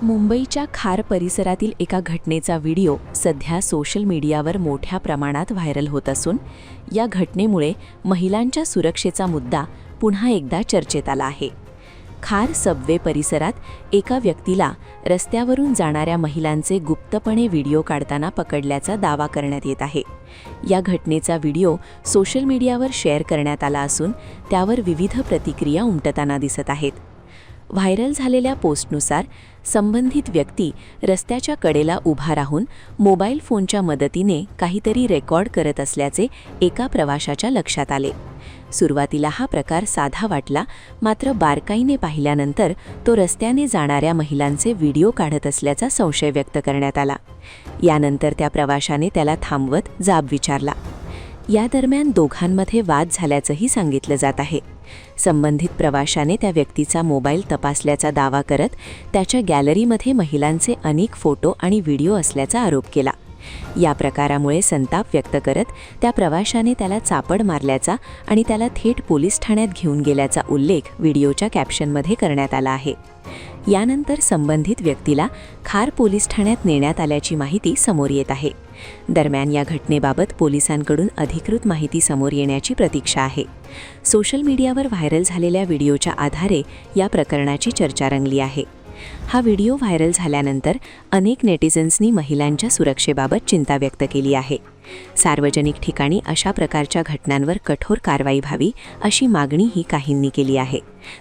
मुंबईच्या खार परिसरातील एका घटनेचा व्हिडिओ सध्या सोशल मीडियावर मोठ्या प्रमाणात व्हायरल होत असून या घटनेमुळे महिलांच्या सुरक्षेचा मुद्दा पुन्हा एकदा चर्चेत आला आहे. खार सबवे परिसरात एका व्यक्तीला रस्त्यावरून जाणाऱ्या महिलांचे गुप्तपणे व्हिडिओ काढताना पकडल्याचा दावा करण्यात येत आहे. या घटनेचा व्हिडिओ सोशल मीडियावर शेअर करण्यात आला असून त्यावर विविध प्रतिक्रिया उमटताना दिसत आहेत. व्हायरल झालेल्या पोस्टनुसार संबंधित व्यक्ती रस्त्याच्या कडेला उभा राहून मोबाईल फोनच्या मदतीने काहीतरी रेकॉर्ड करत असल्याचे एका प्रवाशाच्या लक्षात आले. सुरुवातीला हा प्रकार साधा वाटला, मात्र बारकाईने पाहिल्यानंतर तो रस्त्याने जाणाऱ्या महिलांचे व्हिडिओ काढत असल्याचा संशय व्यक्त करण्यात आला. यानंतर त्या प्रवाशाने त्याला थांबवत जाब विचारला. या दरम्यान दोघांमध्ये वाद झाल्याचंही सांगितलं जात आहे. संबंधित प्रवाशाने त्या व्यक्तीचा मोबाईल तपासल्याचा दावा करत त्याच्या गॅलरीमध्ये महिलांचे अनेक फोटो आणि व्हिडिओ असल्याचा आरोप केला. या प्रकारामुळे संताप व्यक्त करत त्या प्रवाशाने त्याला चापड मारल्याचा आणि त्याला थेट पोलीस ठाण्यात घेऊन गेल्याचा उल्लेख व्हिडिओच्या कॅप्शनमध्ये करण्यात आला आहे. यानंतर संबंधित व्यक्तीला खार पोलीस ठाण्यात नेण्यात आल्याची माहिती समोर येत आहे. दरम्यान या घटनेबाबत पोलिसांकडून अधिकृत माहिती समोर येण्याची प्रतीक्षा आहे. सोशल मीडियावर व्हायरल झालेल्या व्हिडिओच्या आधारे या प्रकरणाची चर्चा रंगली आहे. हा व्हिडिओ व्हायरल झाल्यानंतर अनेक नेटिझन्सनी महिलांच्या सुरक्षेबाबत चिंता व्यक्त केली आहे. सार्वजनिक ठिकाणी अशा प्रकारच्या घटनांवर कठोर कारवाई व्हावी अशी मागणीही काहींनी केली आहे.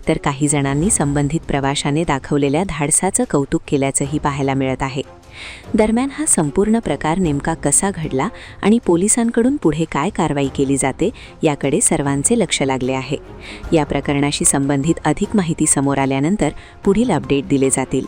तर काही जणांनी संबंधित प्रवाशाने दाखवलेल्या धाडसाचं कौतुक केल्याचंही पाहायला मिळत आहे. दरम्यान हा संपूर्ण प्रकार नेमका कसा घडला आणि पोलिसांकडून पुढे काय कारवाई केली जाते याकडे सर्वांचे लक्ष लागले आहे. या प्रकरणाशी संबंधित अधिक माहिती समोर आल्यानंतर पुढील अपडेट दिले जातील.